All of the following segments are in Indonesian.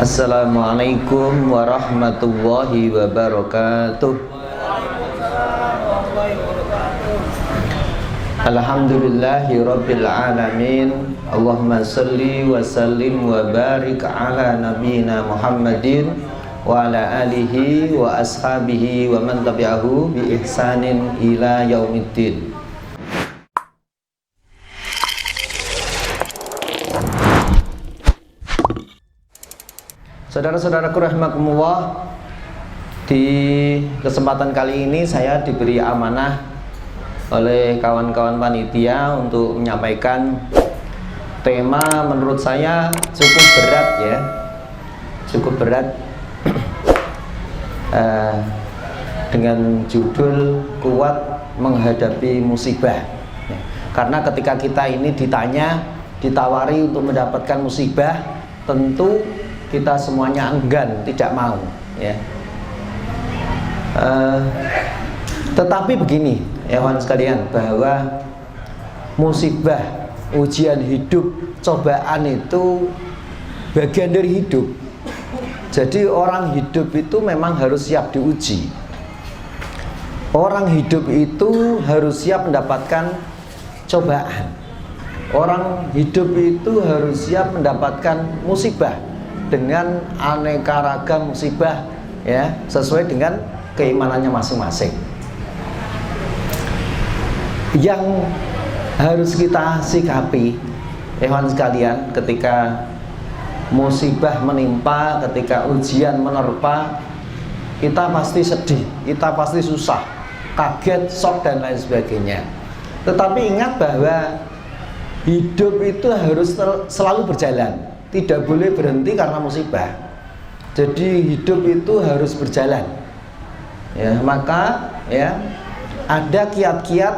Assalamualaikum warahmatullahi wabarakatuh. Alhamdulillahi rabbil alamin. Allahumma salli wa sallim wa barik ala nabiyyina Muhammadin wa ala alihi wa ashabihi wa man tabi'ahu bi ihsanin ila yaumiddin. Saudara-saudaraku rahimakumullah, di kesempatan kali ini saya diberi amanah oleh kawan-kawan panitia untuk menyampaikan tema menurut saya cukup berat ya, cukup berat dengan judul kuat menghadapi musibah. Karena ketika kita ini ditawari untuk mendapatkan musibah, tentu kita semuanya enggan, tidak mau ya. Tetapi begini ya kawan sekalian, bahwa musibah, ujian hidup, cobaan itu bagian dari hidup. Jadi orang hidup itu memang harus siap diuji. Orang hidup itu harus siap mendapatkan cobaan. Orang hidup itu harus siap mendapatkan musibah dengan aneka ragam musibah ya, sesuai dengan keimanannya masing-masing. Yang harus kita sikapi kawan sekalian, ketika musibah menimpa, ketika ujian menerpa, kita pasti sedih, kita pasti susah, kaget, shock dan lain sebagainya. Tetapi ingat bahwa hidup itu harus selalu berjalan, tidak boleh berhenti karena musibah. Jadi hidup itu harus berjalan ya. Maka ya, ada kiat-kiat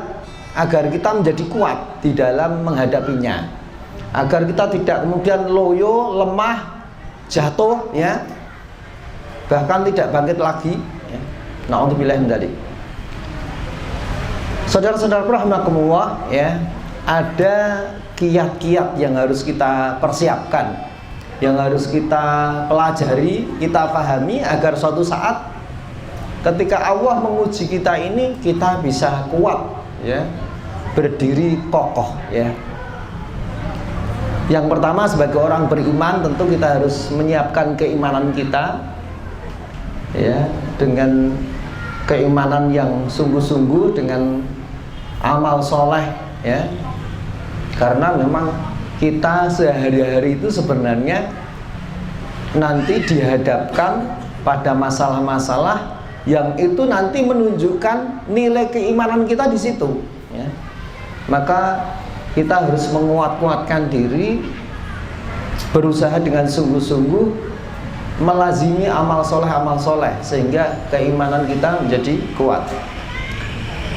agar kita menjadi kuat di dalam menghadapinya, agar kita tidak kemudian loyo, lemah, jatuh ya, bahkan tidak bangkit lagi ya. Na'udzubillah min dzalik. Saudara-saudaraku rahimakumullah ya, ada kiat-kiat yang harus kita persiapkan, yang harus kita pelajari, kita pahami, agar suatu saat ketika Allah menguji kita ini, kita bisa kuat ya, berdiri kokoh ya. Yang pertama, sebagai orang beriman tentu kita harus menyiapkan keimanan kita ya, dengan keimanan yang sungguh-sungguh, dengan amal soleh ya. Karena memang kita sehari-hari itu sebenarnya nanti dihadapkan pada masalah-masalah yang itu nanti menunjukkan nilai keimanan kita di situ ya. Maka kita harus menguat-kuatkan diri, berusaha dengan sungguh-sungguh melazimi amal soleh sehingga keimanan kita menjadi kuat.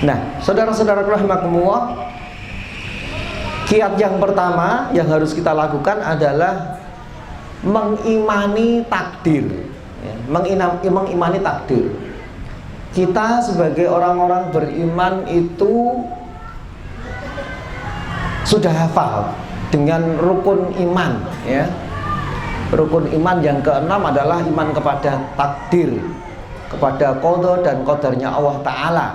Nah, saudara-saudara rahimakumullah, kiat yang pertama yang harus kita lakukan adalah mengimani takdir ya, mengimani takdir. Kita sebagai orang-orang beriman itu sudah hafal dengan rukun iman ya. Rukun iman yang keenam adalah iman kepada takdir, kepada qada dan qadarnya Allah Ta'ala,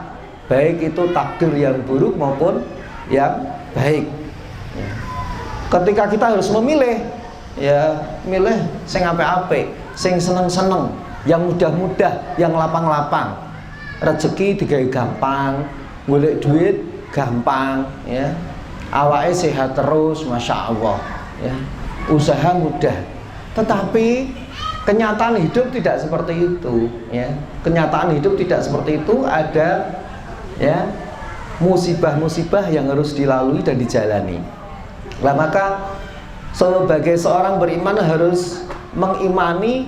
baik itu takdir yang buruk maupun yang baik. Ketika kita harus memilih ya, milih sing apik-apik, sing seneng-seneng, yang mudah-mudah, yang lapang-lapang. Rezeki digawe gampang, golek duit gampang ya. Awake sehat terus, masya Allah ya. Usaha mudah. Tetapi kenyataan hidup tidak seperti itu ya. Kenyataan hidup tidak seperti itu. Ada ya musibah-musibah yang harus dilalui dan dijalani. Nah, maka sebagai seorang beriman harus mengimani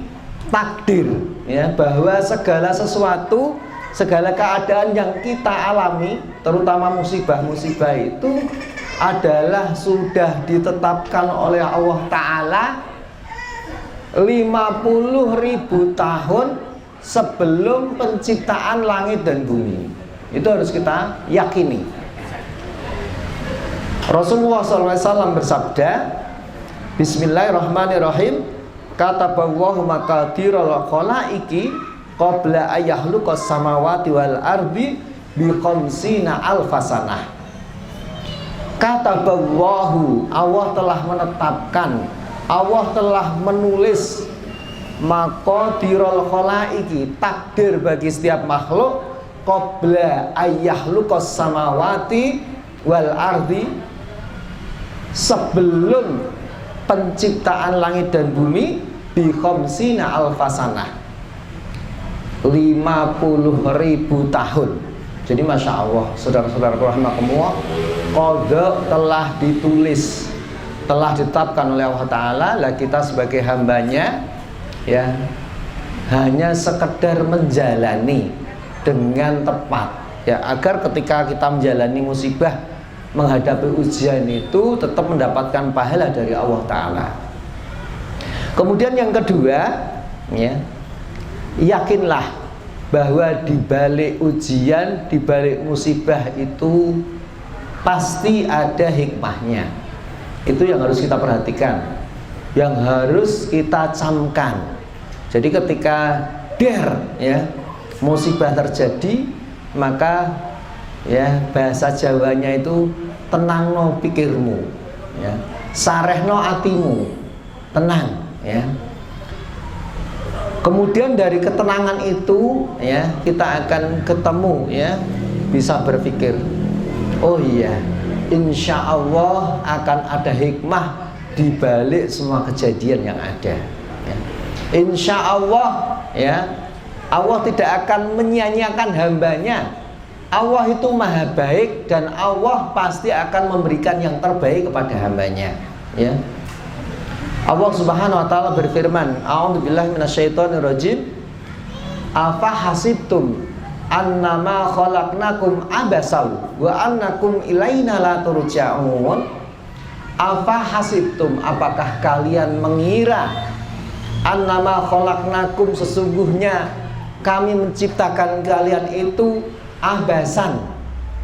takdir ya, bahwa segala sesuatu, segala keadaan yang kita alami, terutama musibah-musibah itu adalah sudah ditetapkan oleh Allah Ta'ala 50.000 tahun sebelum penciptaan langit dan bumi. Itu harus kita yakini. Rasulullah SAW bersabda, Bismillahirrahmanirrahim, kataballahu maqadiral khalaiqi qabla ayyahluqas samawati wal ardi bi khamsina alfasanah. Kataballahu, Allah telah menetapkan, Allah telah menulis maqadiral khalaiqi, takdir bagi setiap makhluk, qabla ayyahluqas samawati wal ardi, sebelum penciptaan langit dan bumi, bi khamsina alfasanah, 50.000 tahun. Jadi Masya Allah, saudara-saudara rahimakumullah, qada telah ditulis, telah ditetapkan oleh Allah Ta'ala. Lah kita sebagai hambanya, ya, hanya sekedar menjalani dengan tepat, ya, agar ketika kita menjalani musibah, menghadapi ujian itu tetap mendapatkan pahala dari Allah Ta'ala. Kemudian yang kedua, ya, yakinlah bahwa di balik ujian, di balik musibah itu pasti ada hikmahnya. Itu yang harus kita perhatikan, yang harus kita camkan. Jadi ketika ya, musibah terjadi, maka ya, bahasa Jawanya itu tenangno pikirmu, ya, sarehno atimu, tenang, ya. Kemudian dari ketenangan itu, ya, kita akan ketemu, ya, bisa berpikir, oh iya, insya Allah akan ada hikmah di balik semua kejadian yang ada, ya. Insya Allah, ya, Allah tidak akan menyia-nyiakan hambanya. Allah itu maha baik dan Allah pasti akan memberikan yang terbaik kepada hambanya, ya. Allah Subhanahu wa taala berfirman, a'udzubillahi minasyaitonirrajim, afa hasibtum annama khalaqnakum abasaw wa annakum ilaina la turja'un. Afa hasibtum, apakah kalian mengira, annama khalaqnakum, sesungguhnya kami menciptakan kalian itu abasan,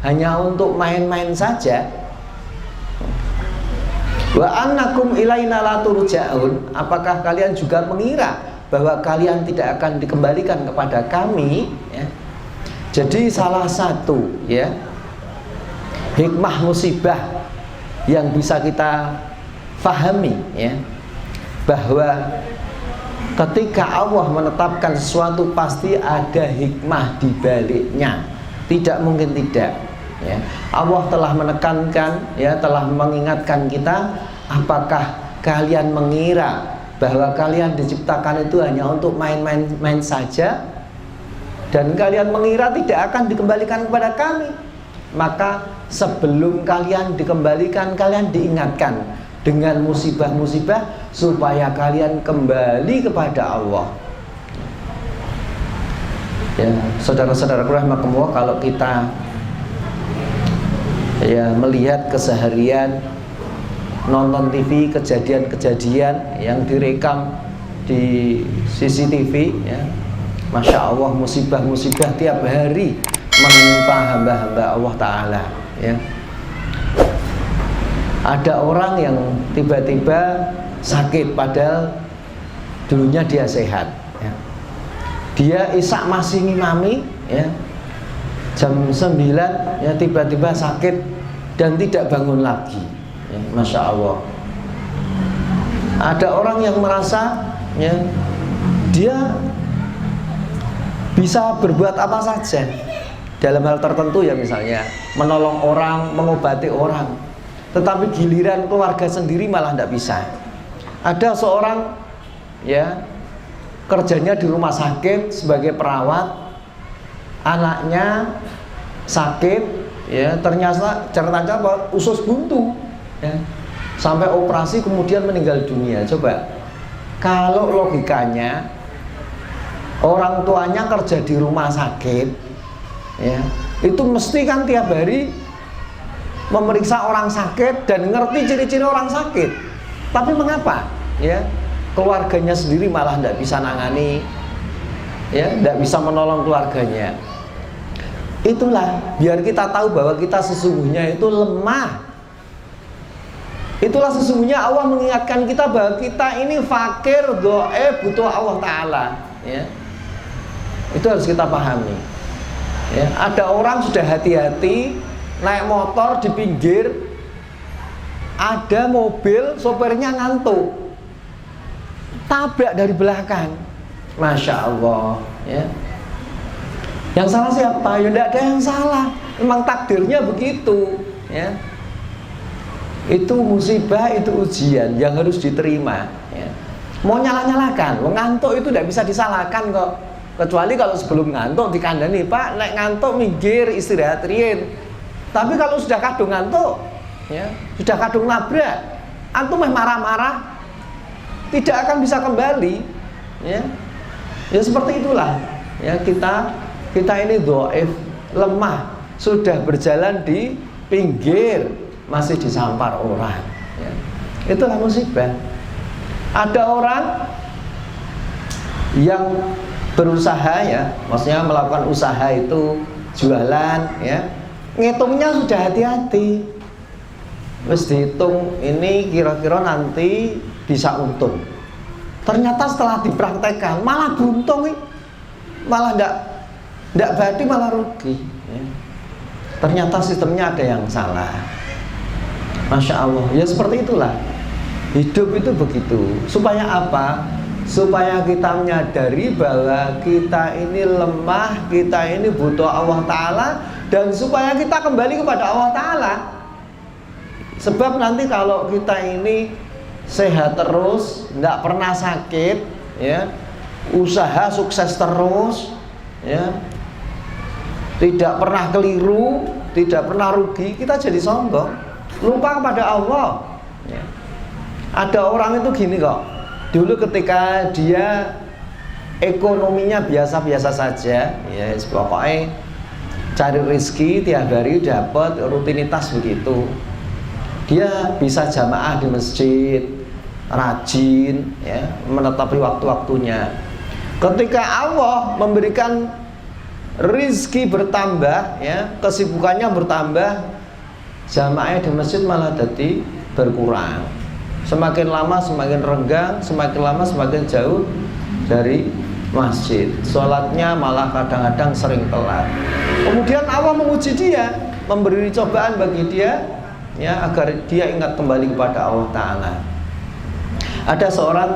hanya untuk main-main saja. Wa annakum ilaina la turja'un, apakah kalian juga mengira bahwa kalian tidak akan dikembalikan kepada kami, ya? Jadi salah satu, ya, hikmah musibah yang bisa kita fahami, ya, bahwa ketika Allah menetapkan sesuatu pasti ada hikmah di baliknya, tidak mungkin tidak, ya. Allah telah menekankan, ya, telah mengingatkan kita, apakah kalian mengira bahwa kalian diciptakan itu hanya untuk main-main saja, dan kalian mengira tidak akan dikembalikan kepada kami. Maka sebelum kalian dikembalikan, kalian diingatkan dengan musibah-musibah supaya kalian kembali kepada Allah. Ya, saudara-saudaraku rahimakumullah, kalau kita, ya, melihat keseharian, nonton TV, kejadian-kejadian yang direkam di CCTV, ya, Masya Allah, musibah-musibah tiap hari menimpa hamba-hamba Allah Ta'ala, ya. Ada orang yang tiba-tiba sakit padahal dulunya dia sehat, ya. Dia isak masih ngimami, ya, jam 9, ya, tiba-tiba sakit dan tidak bangun lagi, ya, Masya Allah. Ada orang yang merasa, ya, dia bisa berbuat apa saja dalam hal tertentu, ya, misalnya menolong orang, mengobati orang, tetapi giliran keluarga sendiri malah tidak bisa. Ada seorang, ya, kerjanya di rumah sakit sebagai perawat, anaknya sakit, ya, ternyata usus buntu, ya, sampai operasi kemudian meninggal dunia. Coba kalau logikanya orang tuanya kerja di rumah sakit, ya, itu mesti kan tiap hari memeriksa orang sakit dan ngerti ciri-ciri orang sakit. Tapi mengapa, ya, keluarganya sendiri malah tidak bisa nangani, ya, tidak bisa menolong keluarganya? Itulah biar kita tahu bahwa kita sesungguhnya itu lemah. Itulah sesungguhnya Allah mengingatkan kita bahwa kita ini fakir, dhaif, butuh Allah Ta'ala, ya. Itu harus kita pahami, ya. Ada orang sudah hati-hati naik motor di pinggir, ada mobil sopirnya ngantuk, tabrak dari belakang, Masya Allah, ya. Yang salah siapa? Ya tidak ada yang salah, memang takdirnya begitu, ya. Itu musibah, itu ujian yang harus diterima, ya. Mau nyalah-nyalakan, ngantuk itu tidak bisa disalahkan kok. Kecuali kalau sebelum ngantuk dikandani, Pak, naik ngantuk minggir, istirahat rien. Tapi kalau sudah kadung ngantuk, ya, sudah kadung nabrak, antum marah-marah, tidak akan bisa kembali, ya. Ya seperti itulah, ya, kita ini dhaif, lemah, sudah berjalan di pinggir masih disampar orang, ya. Itulah musibah. Ada orang yang berusaha, ya, maksudnya melakukan usaha itu jualan, ya, ngitungnya sudah hati-hati, terus dihitung ini kira-kira nanti bisa untung. Ternyata setelah dipraktekkan malah buntung, malah ndak badi, malah rugi, ya. Ternyata sistemnya ada yang salah. Masya Allah, ya seperti itulah hidup itu begitu. Supaya apa? Supaya kita menyadari bahwa kita ini lemah, kita ini butuh Allah Ta'ala, dan supaya kita kembali kepada Allah Ta'ala. Sebab nanti kalau kita ini sehat terus, tidak pernah sakit, ya, usaha sukses terus, ya, tidak pernah keliru, tidak pernah rugi, kita jadi sombong, lupa kepada Allah, ya. Ada orang itu gini kok, dulu ketika dia ekonominya biasa-biasa saja, ya, pokoknya cari rezeki tiap hari dapat, rutinitas begitu, dia bisa jamaah di masjid, rajin, ya, menetapi waktu-waktunya. Ketika Allah memberikan rezeki bertambah, ya, kesibukannya bertambah, jamaahnya di masjid malah jadi berkurang. Semakin lama semakin renggang, semakin lama semakin jauh dari masjid. Sholatnya malah kadang-kadang sering telat. Kemudian Allah menguji dia, memberi cobaan bagi dia, ya, agar dia ingat kembali kepada Allah Ta'ala. Ada seorang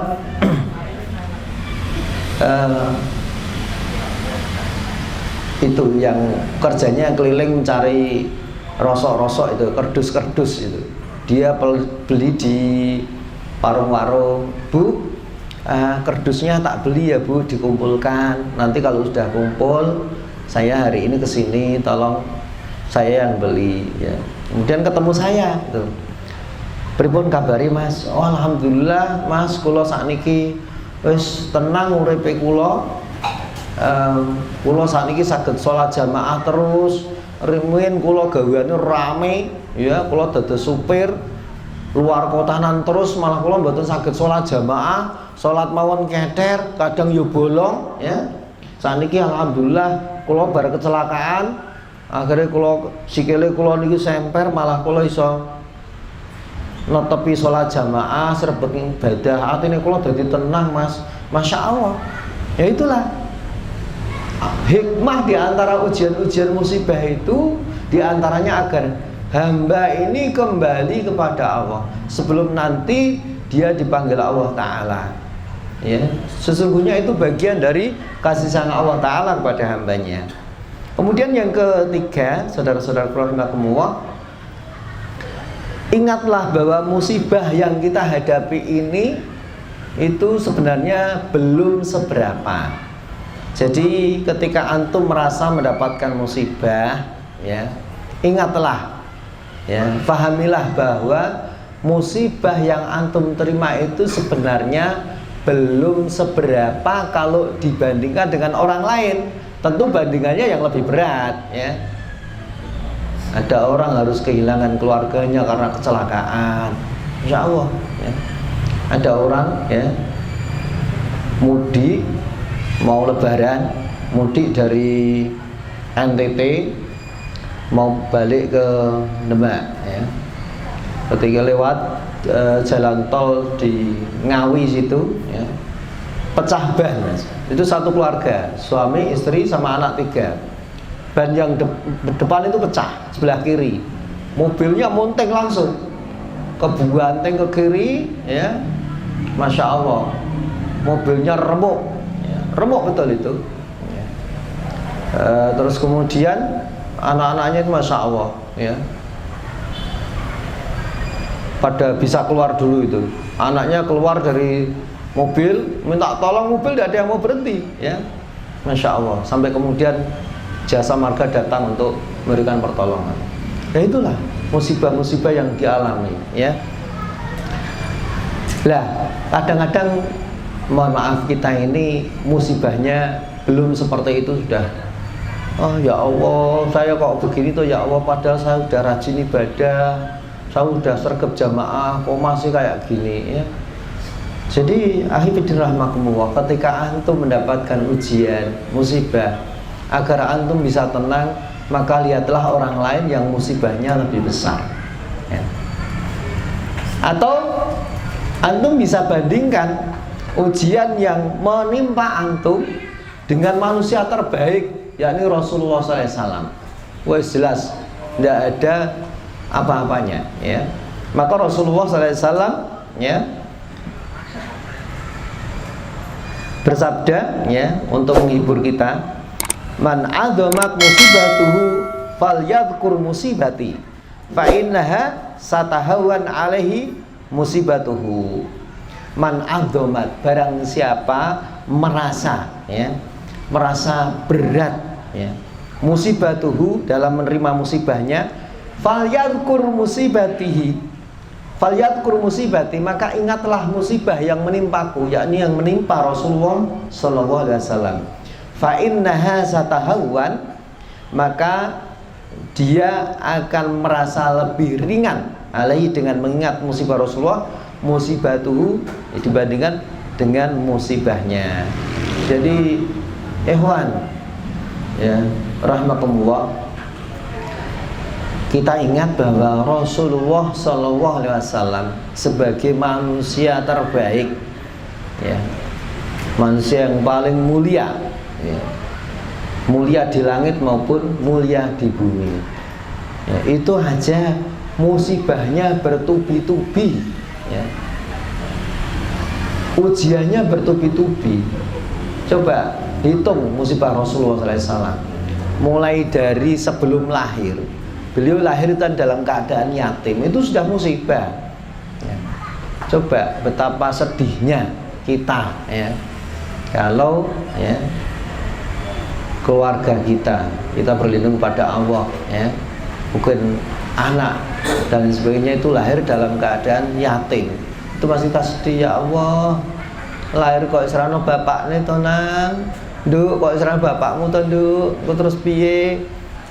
itu yang kerjanya keliling mencari rosok-rosok itu, kerdus-kerdus itu. Dia beli di warung-warung, Bu, kerdusnya tak beli ya Bu, dikumpulkan. Nanti kalau sudah kumpul, saya hari ini kesini, tolong saya yang beli, ya. Kemudian ketemu saya, gitu. Pripun kabari Mas? Oh, alhamdulillah Mas, kula sakniki wis tenang uripe kula. Kula sakniki saged salat jamaah terus. Rimin kula gaweane rame, ya, kula dados supir luar kotanan terus, malah kula mboten saged salat jamaah, salat mawon keter, kadang yo bolong, ya. Sakniki alhamdulillah kula bar kecelakaan, akhirnya kula sikile kula niki semper, malah kula iso netepi salat jamaah, srebet ibadah, atine kula dadi tenang Mas. Masya Allah. Ya itulah hikmah di antara ujian-ujian musibah itu, di antaranya agar hamba ini kembali kepada Allah sebelum nanti dia dipanggil Allah Ta'ala, ya. Sesungguhnya itu bagian dari kasih sayang Allah Ta'ala kepada hambanya. Kemudian yang ketiga, saudara-saudara rahimakumullah, ingatlah bahwa musibah yang kita hadapi ini itu sebenarnya belum seberapa. Jadi ketika antum merasa mendapatkan musibah, ya, ingatlah, ya, pahamilah bahwa musibah yang antum terima itu sebenarnya belum seberapa kalau dibandingkan dengan orang lain. Tentu bandingannya yang lebih berat, ya. Ada orang harus kehilangan keluarganya karena kecelakaan, insya Allah, ya. Ada orang, ya, mudik, mau lebaran, mudik dari NTT mau balik ke Demak, ya. Ketika lewat jalan tol di Ngawi situ, ya, pecah ban, Mas. Itu satu keluarga, suami, istri, sama anak 3. Ban yang depan itu pecah sebelah kiri, mobilnya monteng langsung kebuanteng ke kiri, ya, Masya Allah, mobilnya remuk, ya, remuk betul itu, ya. Terus kemudian anak-anaknya itu Masya Allah, ya, pada bisa keluar dulu itu. Anaknya keluar dari mobil, minta tolong mobil, tidak ada yang mau berhenti, ya, Masya Allah. Sampai kemudian jasa marga datang untuk memberikan pertolongan. Nah itulah musibah-musibah yang dialami, ya. Lah kadang-kadang mohon maaf kita ini musibahnya belum seperti itu sudah. Oh ya Allah, saya kok begini tuh ya Allah, padahal saya sudah rajin ibadah, saya sudah sergap jamaah, kok masih kayak gini, ya. Jadi akhirnya rahmakumullah, ketika antum mendapatkan ujian, musibah, agar antum bisa tenang, maka lihatlah orang lain yang musibahnya lebih besar, ya. Atau antum bisa bandingkan ujian yang menimpa antum dengan manusia terbaik, yakni Rasulullah SAW. Wah jelas tidak ada apa-apanya, ya. Maka Rasulullah SAW, ya, bersabda, ya, untuk menghibur kita, man adzamat musibatuhu falyadhkur musibati fa innaha satahawan alaihi musibatuhu. Man adzamat, barang siapa merasa, ya, merasa berat, ya, musibatuhu, dalam menerima musibahnya, falyadhkur musibatihi, falyadhkur musibati, maka ingatlah musibah yang menimpaku, yakni yang menimpa Rasulullah sallallahu alaihi wasallam. Fa innaha satahawwan, maka dia akan merasa lebih ringan alaihi, dengan mengingat musibah Rasulullah, musibatuhu, dibandingkan dengan musibahnya. Jadi ikhwan, ya, rahmatullah, kita ingat bahwa Rasulullah sallallahu alaihi wasallam sebagai manusia terbaik, ya, manusia yang paling mulia, ya, mulia di langit maupun mulia di bumi, ya, itu aja musibahnya bertubi-tubi, ya, ujiannya bertubi-tubi. Coba hitung musibah Rasulullah SAW, mulai dari sebelum lahir. Beliau lahir kan dalam keadaan yatim, itu sudah musibah, ya. Coba betapa sedihnya kita, ya, kalau, ya, keluarga kita berlindung pada Allah, ya, bukan anak dan sebagainya, itu lahir dalam keadaan yatim, itu masih kita sedih, ya Allah, lahir kok serano bapaknya tonang, nduk kok serano bapakmu to nduk, kok terus piye,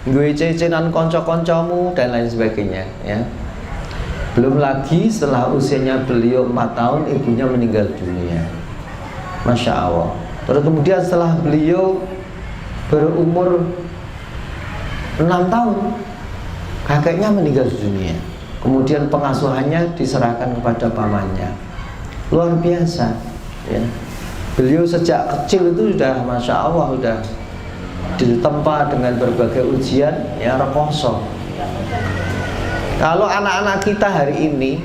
gue cecenan konco-koncomu dan lain sebagainya, ya. Belum lagi setelah usianya beliau 4 tahun ibunya meninggal dunia, Masya Allah. Terus kemudian setelah beliau berumur 6 tahun kakeknya meninggal dunia, kemudian pengasuhannya diserahkan kepada pamannya. Luar biasa, ya. Beliau sejak kecil itu sudah Masya Allah, sudah ditempa dengan berbagai ujian, ya, rekoso. Kalau anak-anak kita hari ini,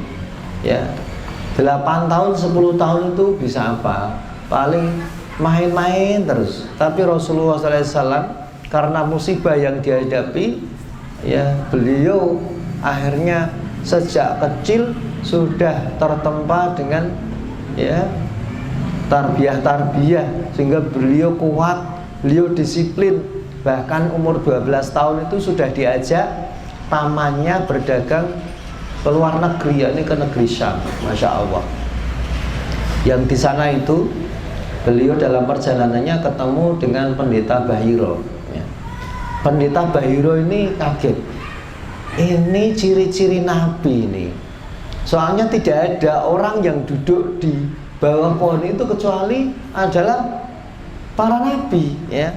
ya, 8 tahun, 10 tahun itu bisa apa? Paling main-main terus. Tapi Rasulullah SAW karena musibah yang dihadapi, ya, beliau akhirnya sejak kecil sudah tertempa dengan, ya, tarbiyah-tarbiyah, sehingga beliau kuat, beliau disiplin. Bahkan umur 12 tahun itu sudah diajak pamannya berdagang ke luar negeri, yakni ke negeri Syam, Masya Allah. Yang di sana itu beliau dalam perjalanannya ketemu dengan pendeta Bahiro, ya. Pendeta Bahiro ini kaget, ini ciri-ciri Nabi ini. Soalnya tidak ada orang yang duduk di bawah pohon itu kecuali adalah para nabi, ya.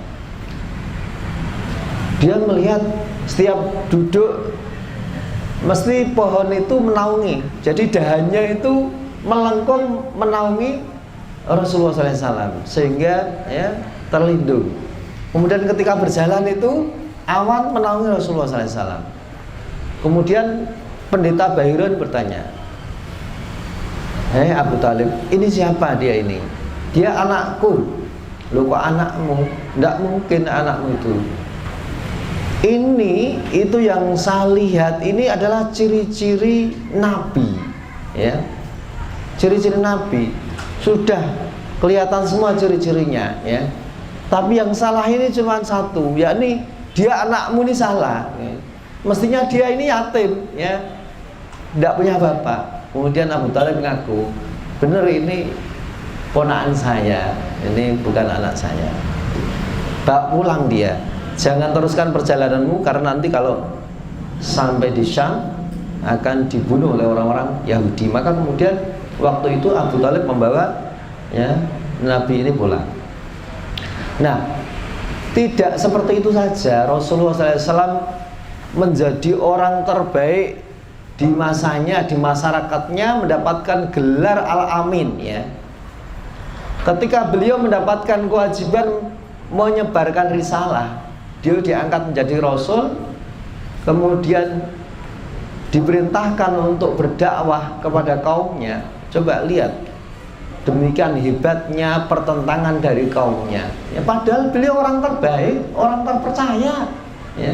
Dia melihat setiap duduk mesti pohon itu menaungi. Jadi dahannya itu melengkung menaungi Rasulullah SAW sehingga ya terlindung. Kemudian ketika berjalan itu awan menaungi Rasulullah SAW. Kemudian pendeta Bahirun bertanya, "Hei Abu Talib, ini siapa dia ini?" "Dia anakku." "Loh kok anakmu?" "Tidak mungkin anakmu itu. Ini itu yang saya lihat ini adalah ciri-ciri Nabi, ya, ciri-ciri Nabi sudah kelihatan semua ciri-cirinya, ya. Tapi yang salah ini cuma satu, yakni dia anakmu ini salah. Ya. Mestinya dia ini yatim, ya, tidak punya bapak." Kemudian Abu Talib mengaku, "Benar ini ponakan saya, ini bukan anak saya. Bawa pulang dia. Jangan teruskan perjalananmu karena nanti kalau sampai di Syam akan dibunuh oleh orang-orang Yahudi." Maka kemudian waktu itu Abu Talib membawa ya Nabi ini pulang. Nah, tidak seperti itu saja. Rasulullah SAW menjadi orang terbaik di masanya, di masyarakatnya, mendapatkan gelar Al-Amin, ya. Ketika beliau mendapatkan kewajiban menyebarkan risalah, dia diangkat menjadi Rasul, kemudian diperintahkan untuk berdakwah kepada kaumnya. Coba lihat, demikian hebatnya pertentangan dari kaumnya. Ya, padahal beliau orang terbaik, orang terpercaya. Ya.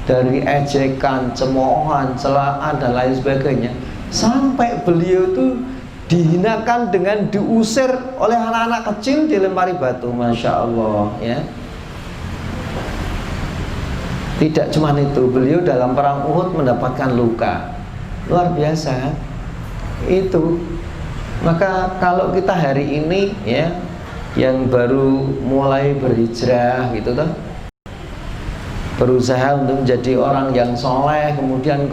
Dari ejekan, cemoohan, celaan dan lain sebagainya, sampai beliau itu dihinakan dengan diusir oleh anak-anak kecil, dilempari batu. Masya Allah, ya. Tidak cuma itu, beliau dalam perang Uhud mendapatkan luka luar biasa. Itu maka kalau kita hari ini ya, yang baru mulai berhijrah gitu toh, berusaha untuk menjadi orang yang soleh, kemudian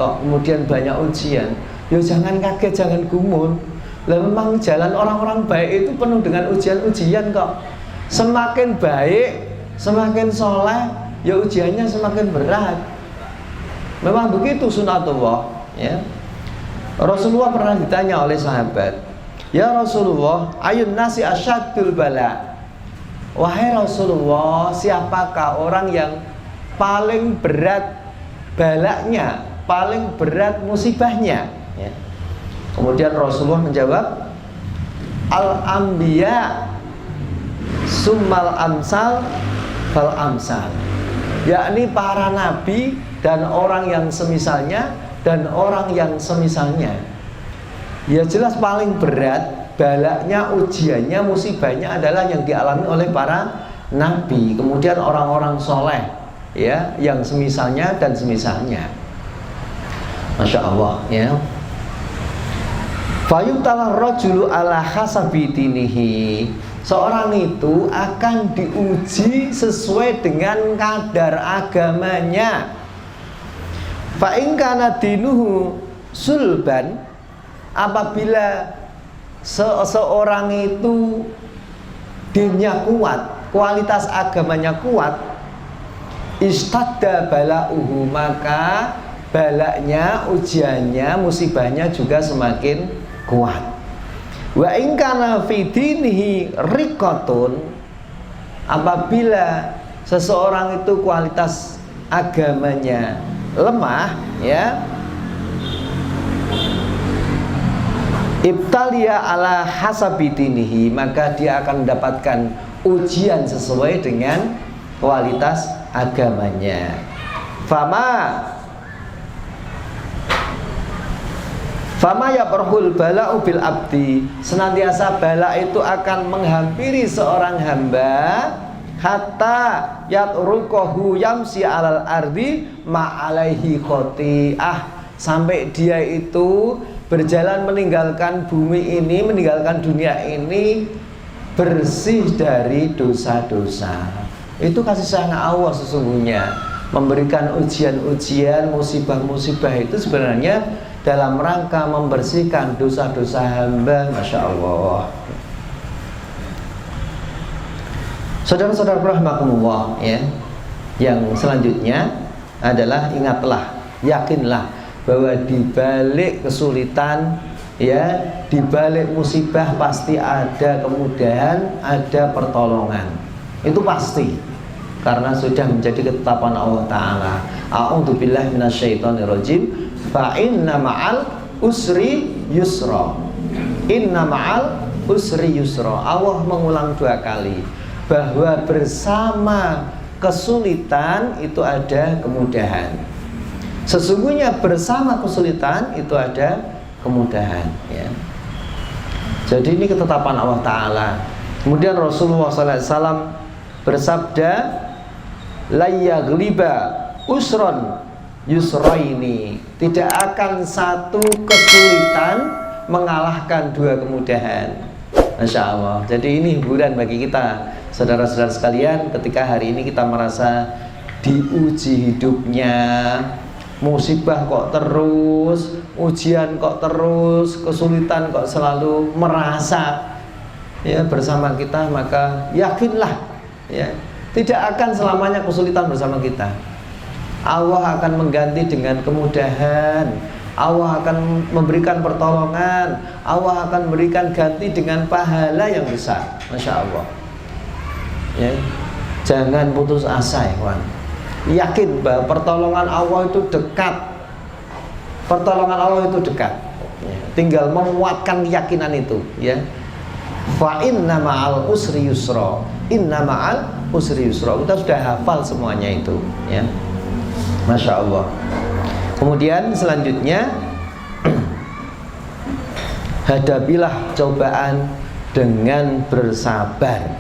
banyak ujian, ya jangan kaget, jangan gumun. Lah memang jalan orang-orang baik itu penuh dengan ujian-ujian kok. Semakin baik, semakin soleh, ya ujiannya semakin berat. Memang begitu sunatullah, ya. Rasulullah pernah ditanya oleh sahabat, "Ya Rasulullah, ayun nasi asyaddul bala?" Wahai Rasulullah, siapakah orang yang paling berat balaknya, paling berat musibahnya, ya. Kemudian Rasulullah menjawab, "Al-anbiya summal amsal fal amsal." Yakni para nabi dan orang yang semisalnya dan orang yang semisalnya. Ya jelas paling berat balaknya, ujiannya, musibahnya adalah yang dialami oleh para nabi, kemudian orang-orang soleh, ya, yang semisalnya dan semisalnya. Masya Allah, ya. Fayubtalar rajulu ala hasabi dinihi. Seorang itu akan diuji sesuai dengan kadar agamanya. Fa in kana dinuhu sulban, apabila seseorang itu dinnya kuat, kualitas agamanya kuat, istadda bala'uhu, maka balaknya, ujiannya, musibahnya juga semakin kuat. Wa in kana fi dinihi riqatun, apabila seseorang itu kualitas agamanya lemah, ya, ibtalia ala hasabi dinihi, maka dia akan mendapatkan ujian sesuai dengan kualitas agamanya. Fama yabrahul bala'u bil abdi, senantiasa bala itu akan menghampiri seorang hamba hatta yatrukahu yamsi alal ardi ma'alaihi khoti'ah, sampai dia itu berjalan meninggalkan bumi ini, meninggalkan dunia ini bersih dari dosa-dosa. Itu kasih sayang Allah sesungguhnya. Memberikan ujian-ujian, musibah-musibah itu sebenarnya dalam rangka membersihkan dosa-dosa hamba. Masya Allah. Saudara-saudara rahimakumullah, ya. Yang selanjutnya adalah ingatlah, yakinlah bahwa di balik kesulitan, ya, di balik musibah pasti ada kemudahan, ada pertolongan. Itu pasti, karena sudah menjadi ketetapan Allah Ta'ala. A'udzubillahi minasyaitonirrajim. Fa inna ma'al usri yusra. Inna ma'al usri yusra. Allah mengulang 2 kali bahwa bersama kesulitan itu ada kemudahan. Sesungguhnya bersama kesulitan itu ada kemudahan, ya. Jadi ini ketetapan Allah Ta'ala. Kemudian Rasulullah SAW bersabda, la yaghliba usron yusraini. Tidak akan satu kesulitan mengalahkan 2 kemudahan. Masya Allah. Jadi ini hiburan bagi kita, saudara-saudara sekalian, ketika hari ini kita merasa diuji hidupnya, musibah kok terus, ujian kok terus, kesulitan kok selalu merasa, ya, bersama kita, maka yakinlah, ya, tidak akan selamanya kesulitan bersama kita. Allah akan mengganti dengan kemudahan, Allah akan memberikan pertolongan, Allah akan memberikan ganti dengan pahala yang besar. Masya Allah, ya. Jangan putus asa, ya kawan. Yakin bahwa pertolongan Allah itu dekat. Pertolongan Allah itu dekat, ya. Tinggal menguatkan keyakinan itu, ya. Fa inna ma'al usri yusra. Inna ma'al usri yusra. Kita sudah hafal semuanya itu, ya. Masya Allah. Kemudian selanjutnya, hadapilah cobaan dengan bersabar.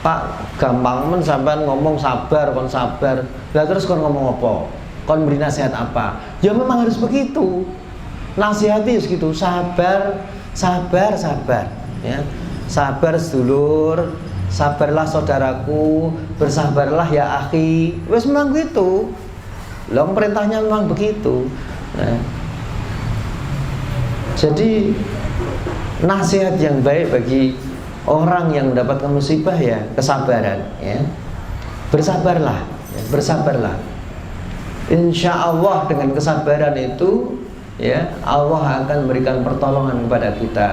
Pak, gampang men sampean ngomong sabar, kon sabar. Lah terus kon ngomong apa? Kon beri nasihat apa? Ya memang harus begitu. Nasihati gitu, sabar, sabar, sabar, ya. Sabar sedulur, sabarlah saudaraku, bersabarlah ya akhi. Wes memang gitu. Lah perintahnya memang begitu. Nah, jadi nasihat yang baik bagi orang yang mendapatkan musibah, ya, kesabaran, ya. Bersabarlah, ya, bersabarlah. Insya Allah dengan kesabaran itu, ya, Allah akan memberikan pertolongan kepada kita.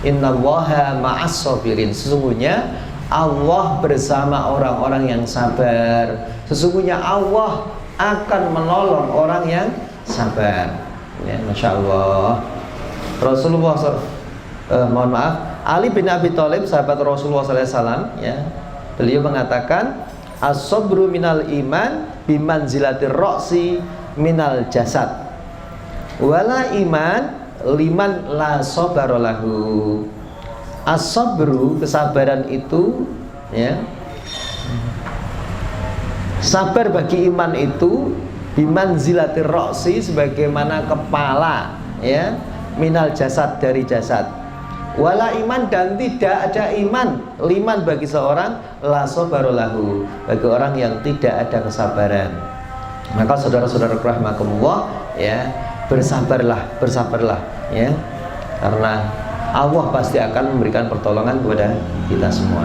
Innallaha ma'as sabirin. Sesungguhnya Allah bersama orang-orang yang sabar. Sesungguhnya Allah akan menolong orang yang sabar, ya. Masya Allah. Rasulullah mohon maaf, Ali bin Abi Thalib, sahabat Rasulullah SAW, ya, beliau mengatakan, as-sabru minal iman bimanzilatir ro'si minal jasad, wala iman liman la sabara lahu. As-sabru, kesabaran itu, ya, sabar bagi iman itu bimanzilatir ro'si, sebagaimana kepala, ya, minal jasad, dari jasad. Wala iman, dan tidak ada iman, liman bagi seorang, la sabarolahu, bagi orang yang tidak ada kesabaran. Maka saudara-saudara rahimakumullah, ya, bersabarlah, bersabarlah, ya, karena Allah pasti akan memberikan pertolongan kepada kita semua.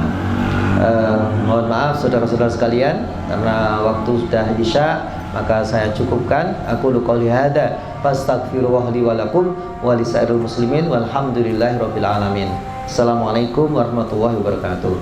Mohon maaf saudara-saudara sekalian, karena waktu sudah isya, maka saya cukupkan. Aku qouli hada fastaghfirullah li wa lakum wa lisairil muslimin walhamdulillahirabbil alamin. Assalamualaikum warahmatullahi wabarakatuh.